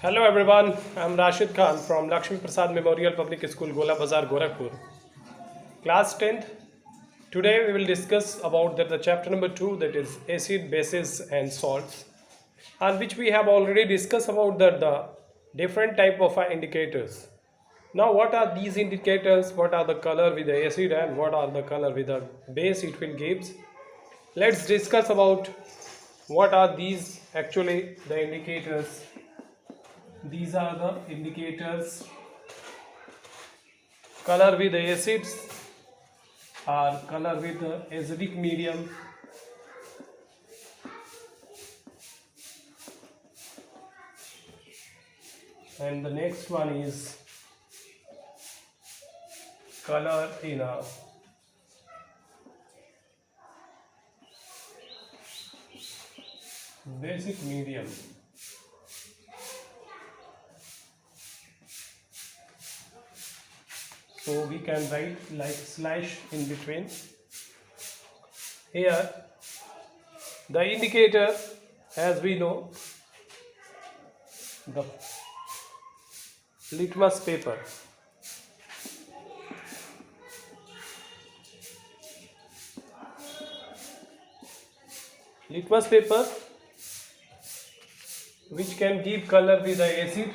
Hello everyone, I'm Rashid Khan from Lakshmi Prasad Memorial Public School, Gola Bazar, Gorakhpur. Class 10th. Today we will discuss about the chapter number 2, that is acid, bases and salts, on which we have already discussed about the different type of indicators. Now what are these indicators, what are the color with the acid and what are the color with the base it will gives. Let's discuss about what are these actually the indicators. These are the indicators. Color with the acids or color with the acidic medium. And the next one is color in a basic medium. So we can write like slash in between. Here the indicator, as we know, the litmus paper. Litmus paper which can give color with the acid.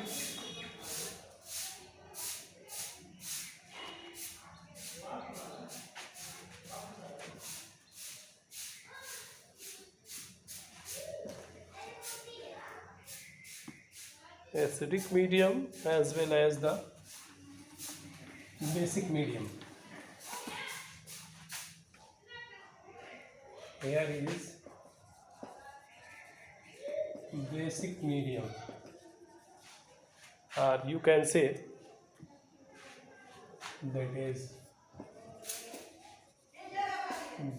Acidic medium as well as the basic medium. Here is basic medium, or you can say that is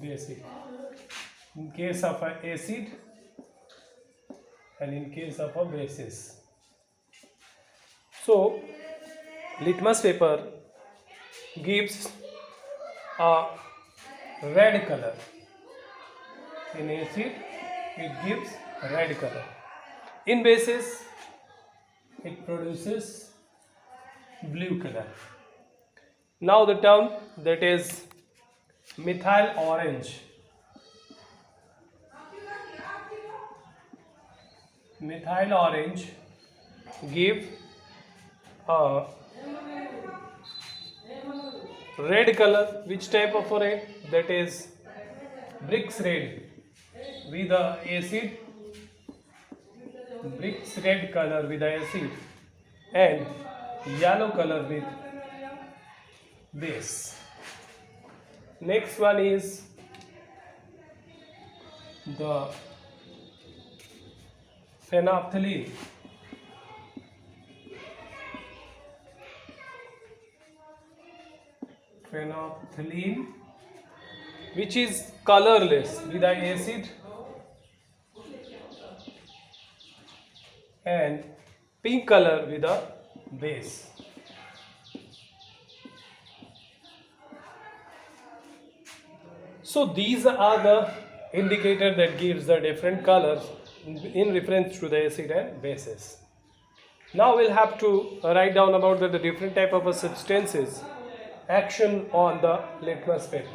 basic in case of a acid and in case of a basis. So litmus paper gives a red color. In acid it gives red color. In bases it produces blue color. Now the term that is methyl orange. Methyl orange give a red color. Which type of a red? That is bricks red with the acid. Bricks red color with the acid and yellow color with base. Next one is the phenolphthalein. Phenolphthalein, which is colorless with the acid and pink color with the base. So these are the indicator that gives the different colors in reference to the acid and bases. Now we'll have to write down about the different type of substances action on the litmus paper.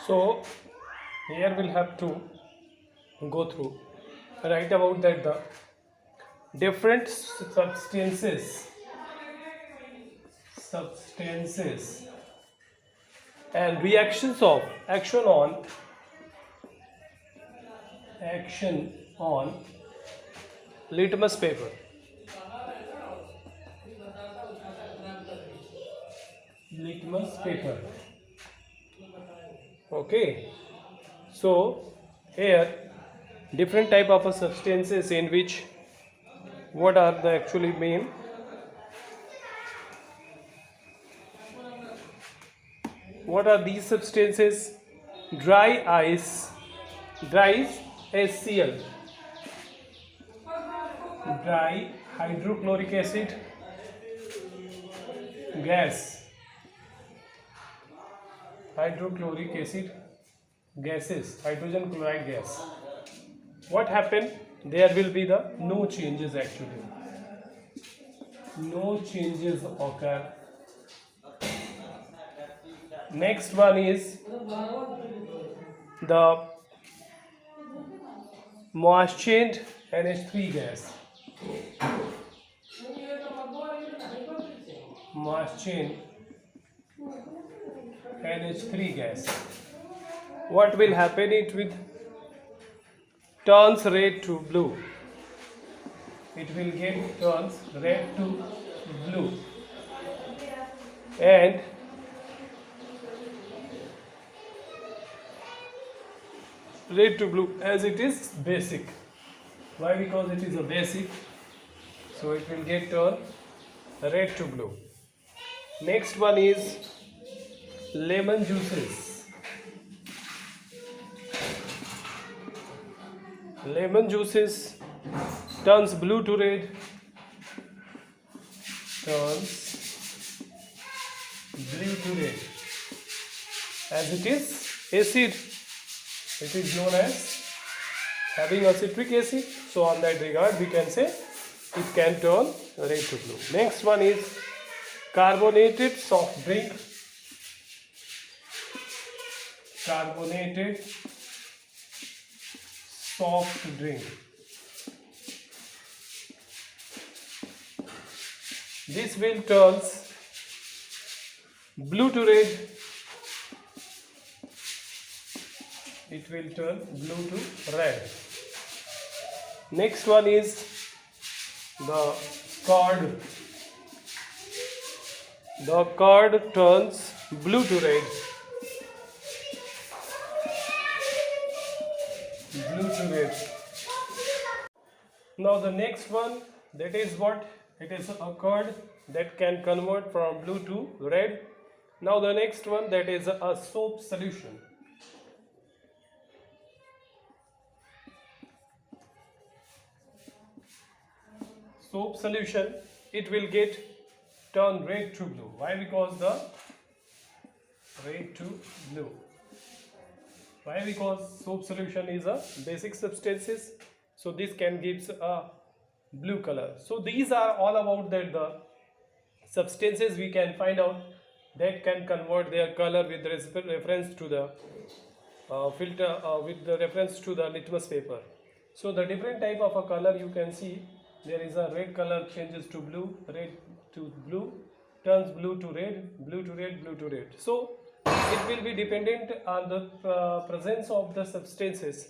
So here we'll have to go through, write about that the different substances and reactions of action on litmus paper. Litmus paper. Okay. So here different type of substances in which what are the actually main. What are these substances? Dry ice, dry HCl, dry hydrochloric acid gas, hydrochloric acid gases, hydrogen chloride gas. What happened? There will be the no changes actually. No changes occur. Next one is the moistened NH3 gas. Moistened NH3 gas. What will happen? It will turns red to blue. It will get turns red to blue. And red to blue as it is basic. Why? Because it is a basic, so it will get turn red to blue. Next one is lemon juices. Lemon juices turns blue to red, turns blue to red as it is acid. It is known as having a citric acid, so on that regard we can say it can turn red to blue. Next one is carbonated soft drink. Carbonated soft drink. This will turns blue to red. It will turn blue to red. Next one is the curd. The curd turns blue to red. Blue to red. Now the next one, that is what? It is a curd that can convert from blue to red. Now the next one, that is a soap solution. Soap solution, it will get turn red to blue. Why? Because the red to blue. Why? Because soap solution is a basic substances, so this can gives a blue color. So these are all about that the substances we can find out that can convert their color with reference to the filter with the reference to the litmus paper. So the different type of a color you can see. There is a red color changes to blue, red to blue, turns blue to red, blue to red, blue to red. So it will be dependent on the presence of the substances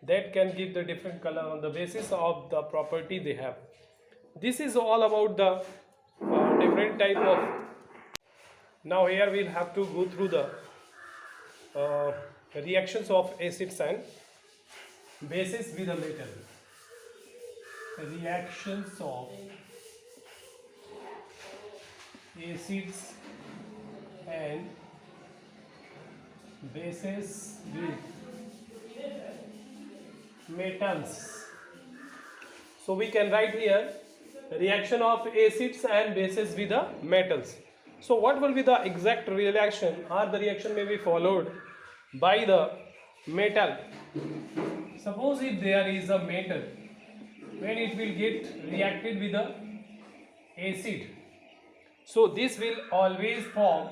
that can give the different color on the basis of the property they have. This is all about the different type of. Now here we'll have to go through the reactions of acids and bases with a metal. Reactions of acids and bases with metals. So we can write here reaction of acids and bases with the metals. So what will be the exact reaction, or the reaction may be followed by the metal. Suppose if there is a metal, when it will get reacted with the acid, so this will always form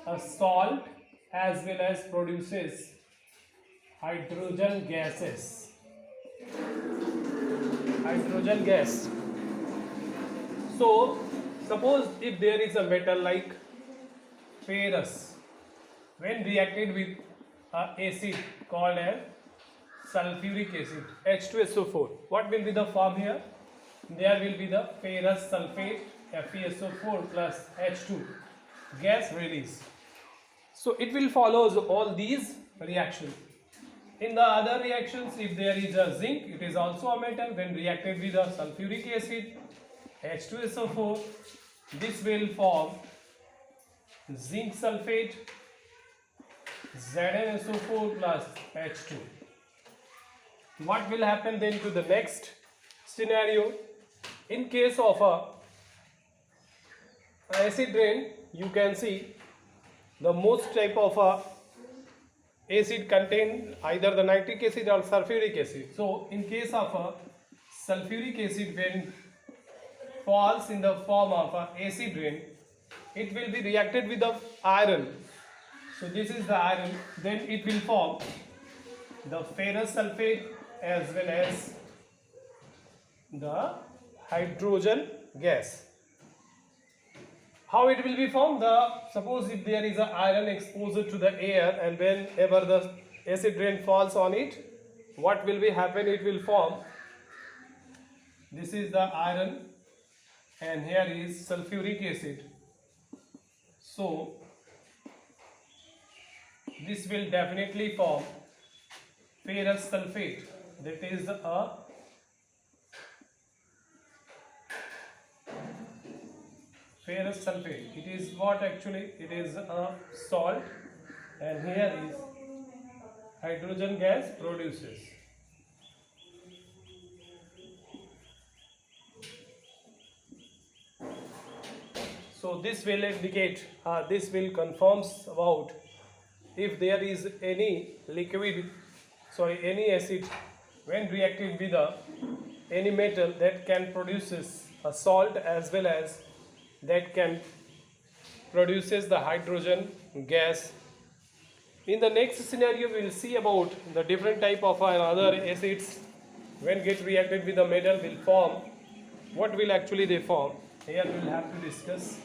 a salt as well as produces hydrogen gases. Hydrogen gas. So suppose if there is a metal like ferrous, when reacted with an acid called as sulfuric acid, H2SO4, what will be the form here? There will be the ferrous sulfate, FeSO4 plus H2 gas release. So it will follow all these reactions. In the other reactions, if there is a zinc, it is also a metal. When reacted with a sulfuric acid, H2SO4, this will form zinc sulfate, ZnSO4 plus H2. What will happen then to the next scenario? In case of a acid rain, you can see the most type of acid contain either the nitric acid or sulfuric acid. So in case of a sulfuric acid, when falls in the form of a acid rain, it will be reacted with the iron. So this is the iron. Then it will form the ferrous sulfate as well as the hydrogen gas. How it will be formed? Suppose if there is an iron exposed to the air, and whenever the acid rain falls on it, what will be happen? It will form. This is the iron, and here is sulfuric acid. So this will definitely form ferrous sulfate. That is a ferrous sulfate. It is what actually? It is a salt, and here is hydrogen gas produces. So this will indicate, this will confirms about if there is any any acid when reacted with any metal that can produces a salt as well as that can produces the hydrogen gas. In the next scenario, we will see about the different type of other acids when get reacted with the metal will form. What will actually they form? Here we will have to discuss.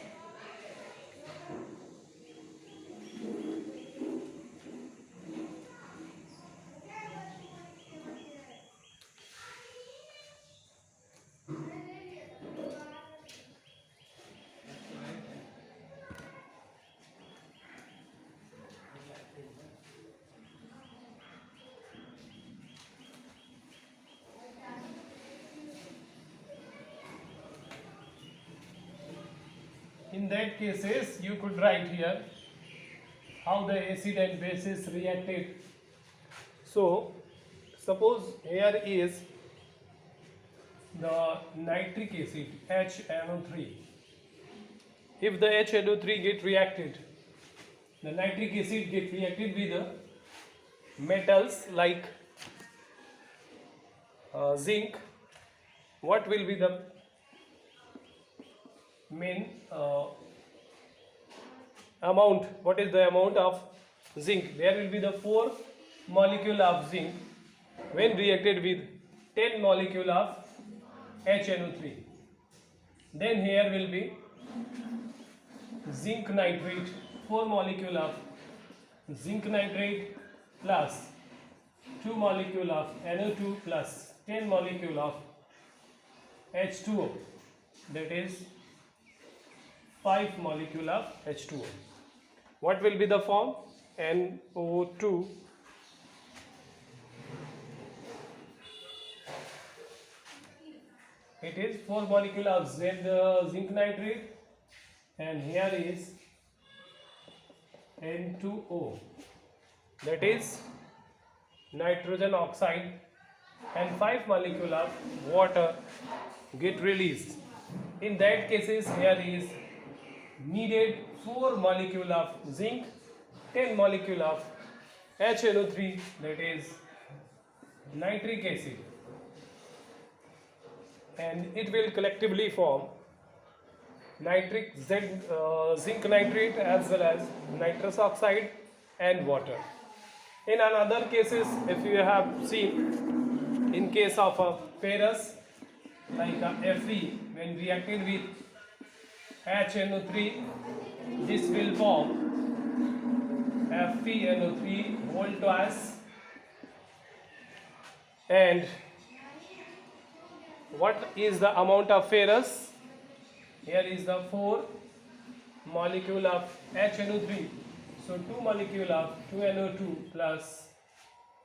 In that cases, you could write here how the acid and bases reacted. So suppose here is the nitric acid HNO3. If the HNO3 get reacted, the nitric acid get reacted with the metals like zinc, what will be the main amount? What is the amount of zinc? There will be the 4 molecule of zinc when reacted with 10 molecule of HNO3. Then here will be zinc nitrate, 4 molecule of zinc nitrate plus 2 molecule of NO2 plus 10 molecule of H2O, that is 5 molecule of H2O. What will be the form? NO2 it is 4 molecule of zinc nitrate, and here is N2O, that is nitrogen oxide, and 5 molecule of water get released. In that cases, here is needed 4 molecule of zinc, 10 molecule of HNO3, that is nitric acid, and it will collectively form zinc nitrate as well as nitrous oxide and water. In another cases, if you have seen, in case of a ferrous like a Fe, when reacted with HNO3, this will form FeNO3 whole twice. And what is the amount of ferrous? Here is the 4 molecule of HNO3. So 2 molecule of 2NO2 plus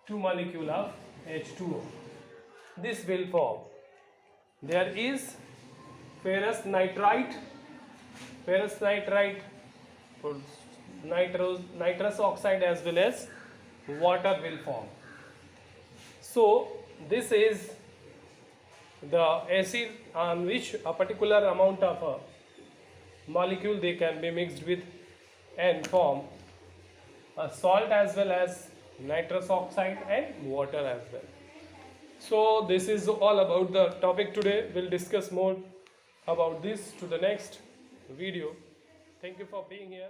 2 molecule of H2O. This will form. There is ferrous nitrite nitrous oxide as well as water will form. So this is the acid on which a particular amount of a molecule they can be mixed with and form a salt as well as nitrous oxide and water as well. So this is all about the topic today. We'll discuss more about this to the next video. Thank you for being here.